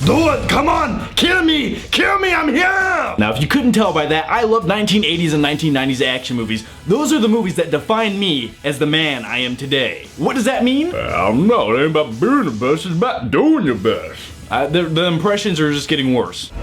Do it! Come on! Kill me! Kill me! I'm here! Now, if you couldn't tell by that, I love 1980s and 1990s action movies. Those are the movies that define me as the man I am today. What does that mean? I don't know. It ain't about being the best. It's about doing your best. The impressions are just getting worse.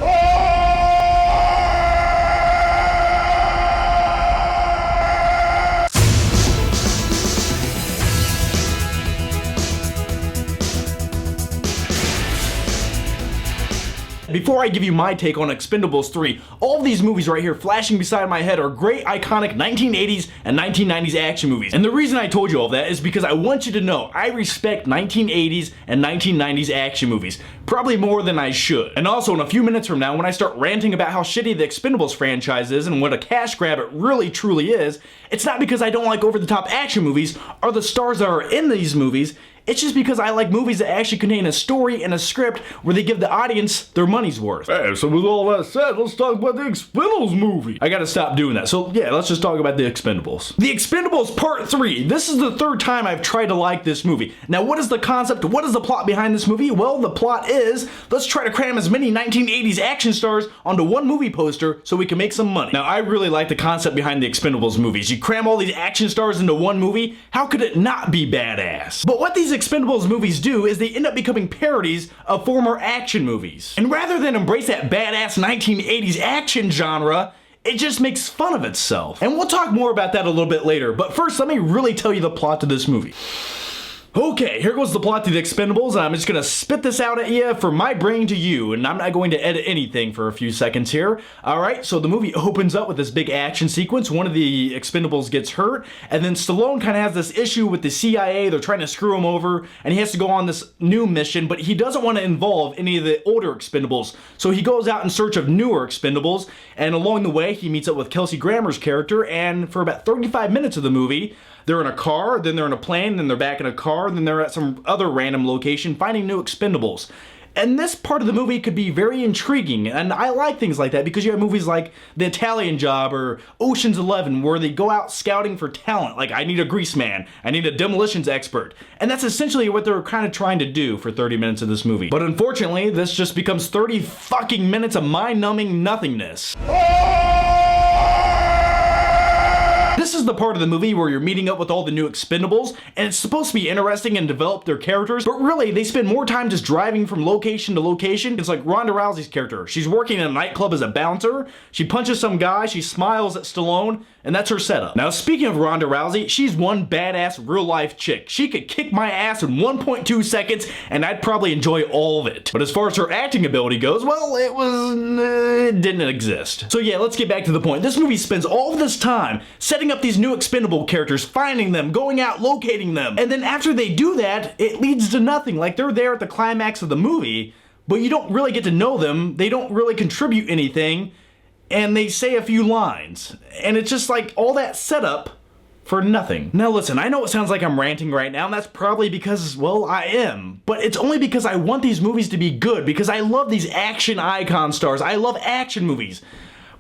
Before I give you my take on Expendables 3, all of these movies right here flashing beside my head are great, iconic 1980s and 1990s action movies. And the reason I told you all that is because I want you to know I respect 1980s and 1990s action movies, probably more than I should. And also, in a few minutes from now, when I start ranting about how shitty the Expendables franchise is and what a cash grab it really truly is, it's not because I don't like over-the-top action movies or the stars that are in these movies. It's just because I like movies that actually contain a story and a script where they give the audience their money's worth. Hey, so with all that said, let's talk about the Expendables movie. I gotta stop doing that. So yeah, let's just talk about the Expendables. The Expendables Part 3. This is the third time I've tried to like this movie. Now, what is the concept? What is the plot behind this movie? Well, the plot is, let's try to cram as many 1980s action stars onto one movie poster so we can make some money. Now, I really like the concept behind the Expendables movies. You cram all these action stars into one movie, how could it not be badass? But what these Expendables movies do is they end up becoming parodies of former action movies. And rather than embrace that badass 1980s action genre, it just makes fun of itself. And we'll talk more about that a little bit later, but first let me really tell you the plot to this movie. Okay, here goes the plot to the Expendables, and I'm just gonna spit this out at you from my brain to you, and I'm not going to edit anything for a few seconds here. Alright, so the movie opens up with this big action sequence. One of the Expendables gets hurt, and then Stallone kind of has this issue with the CIA. They're trying to screw him over, and he has to go on this new mission, but he doesn't want to involve any of the older Expendables, so he goes out in search of newer Expendables, and along the way, he meets up with Kelsey Grammer's character, and for about 35 minutes of the movie, they're in a car, then they're in a plane, then they're back in a car, then they're at some other random location finding new Expendables. And this part of the movie could be very intriguing, and I like things like that because you have movies like The Italian Job or Ocean's 11 where they go out scouting for talent, like I need a grease man, I need a demolitions expert. And that's essentially what they're kind of trying to do for 30 minutes of this movie. But unfortunately, this just becomes 30 fucking minutes of mind-numbing nothingness. This is the part of the movie where you're meeting up with all the new Expendables, and it's supposed to be interesting and develop their characters, but really, they spend more time just driving from location to location. It's like Ronda Rousey's character. She's working in a nightclub as a bouncer, she punches some guy, she smiles at Stallone, and that's her setup. Now, speaking of Ronda Rousey, she's one badass real-life chick. She could kick my ass in 1.2 seconds, and I'd probably enjoy all of it. But as far as her acting ability goes, well, it didn't exist. So yeah, let's get back to the point. This movie spends all of this time setting up these new Expendable characters, finding them, going out, locating them, and then after they do that, it leads to nothing. Like, they're there at the climax of the movie, but you don't really get to know them, they don't really contribute anything, and they say a few lines. And it's just like all that setup for nothing. Now listen, I know it sounds like I'm ranting right now, and that's probably because, well, I am. But it's only because I want these movies to be good, because I love these action icon stars. I love action movies.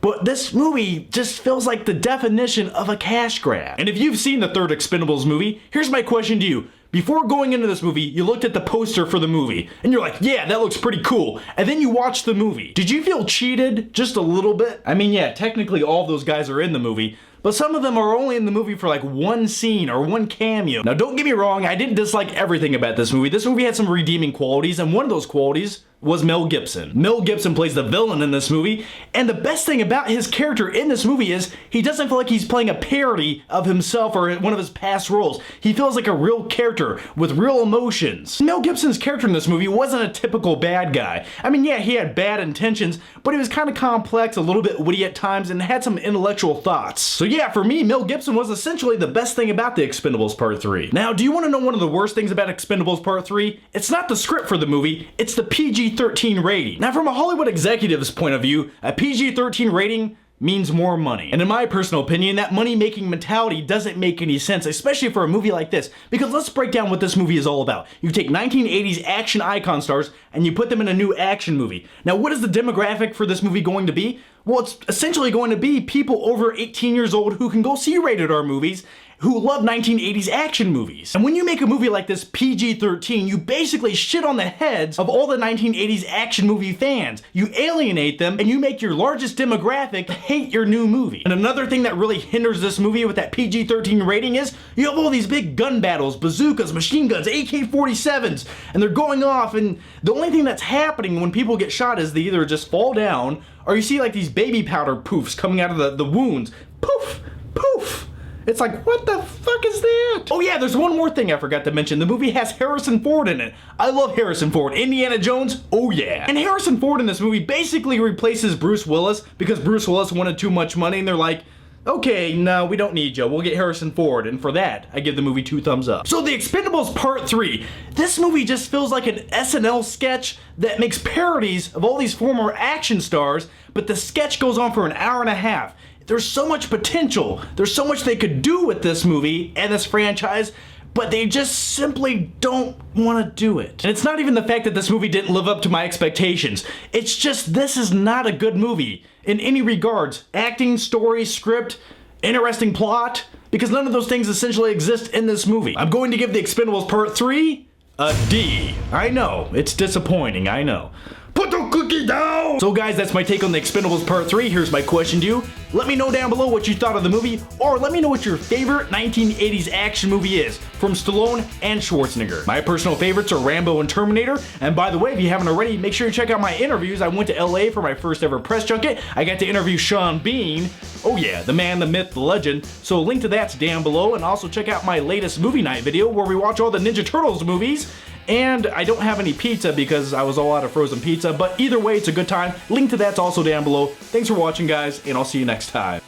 But this movie just feels like the definition of a cash grab. And if you've seen the third Expendables movie, here's my question to you. Before going into this movie, you looked at the poster for the movie, and you're like, yeah, that looks pretty cool. And then you watched the movie. Did you feel cheated just a little bit? I mean, yeah, technically all those guys are in the movie, but some of them are only in the movie for like one scene or one cameo. Now, don't get me wrong, I didn't dislike everything about this movie. This movie had some redeeming qualities, and one of those qualities was Mel Gibson. Mel Gibson plays the villain in this movie, and the best thing about his character in this movie is he doesn't feel like he's playing a parody of himself or one of his past roles. He feels like a real character with real emotions. Mel Gibson's character in this movie wasn't a typical bad guy. I mean, yeah, he had bad intentions, but he was kind of complex, a little bit witty at times, and had some intellectual thoughts. So yeah, for me, Mel Gibson was essentially the best thing about the Expendables Part 3. Now, do you want to know one of the worst things about Expendables Part 3? It's not the script for the movie, it's the PG-13 rating. Now, from a Hollywood executive's point of view, a PG-13 rating means more money. And in my personal opinion, that money-making mentality doesn't make any sense, especially for a movie like this. Because let's break down what this movie is all about. You take 1980s action icon stars and you put them in a new action movie. Now, what is the demographic for this movie going to be? Well, it's essentially going to be people over 18 years old who can go see rated R movies, who love 1980s action movies. And when you make a movie like this PG-13, you basically shit on the heads of all the 1980s action movie fans. You alienate them, and you make your largest demographic hate your new movie. And another thing that really hinders this movie with that PG-13 rating is you have all these big gun battles, bazookas, machine guns, AK-47s, and they're going off, and the only thing that's happening when people get shot is they either just fall down, or you see like these baby powder poofs coming out of the wounds. Poof! Poof! It's like, what the fuck is that? Oh yeah, there's one more thing I forgot to mention. The movie has Harrison Ford in it. I love Harrison Ford. Indiana Jones? Oh yeah. And Harrison Ford in this movie basically replaces Bruce Willis because Bruce Willis wanted too much money, and they're like, okay, no, we don't need you. We'll get Harrison Ford. And for that, I give the movie 2 thumbs up. So The Expendables Part 3. This movie just feels like an SNL sketch that makes parodies of all these former action stars, but the sketch goes on for an hour and a half. There's so much potential. There's so much they could do with this movie and this franchise, but they just simply don't want to do it. And it's not even the fact that this movie didn't live up to my expectations. It's just this is not a good movie in any regards. Acting, story, script, interesting plot, because none of those things essentially exist in this movie. I'm going to give The Expendables Part 3 a D. I know, it's disappointing, I know. Put the cookie down! So guys, that's my take on The Expendables Part 3. Here's my question to you. Let me know down below what you thought of the movie, or let me know what your favorite 1980s action movie is from Stallone and Schwarzenegger. My personal favorites are Rambo and Terminator, and by the way, if you haven't already, make sure you check out my interviews. I went to LA for my first ever press junket. I got to interview Sean Bean. Oh yeah, the man, the myth, the legend. So a link to that's down below, and also check out my latest movie night video where we watch all the Ninja Turtles movies. And I don't have any pizza because I was all out of frozen pizza, but either way, it's a good time. Link to that's also down below. Thanks for watching, guys, and I'll see you next time.